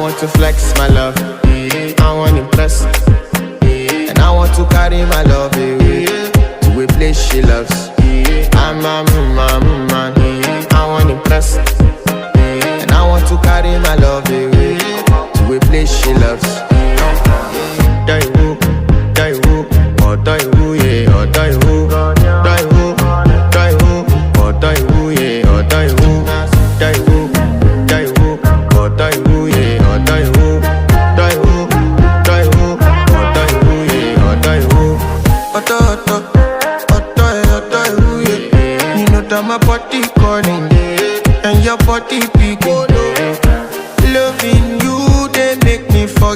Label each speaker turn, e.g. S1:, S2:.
S1: want to flex my love, I want impress, and I want to carry my love away to a place she loves. I'm a man, I want impress, and I want to carry my love away to a place she loves. Die who, or die who, yeah, or die who, die who, or die who, yeah, or die who, die who, or die who, yeah, or die who, or die who, yeah, or die who. Die who, yeah. You know that my body calling, and your body.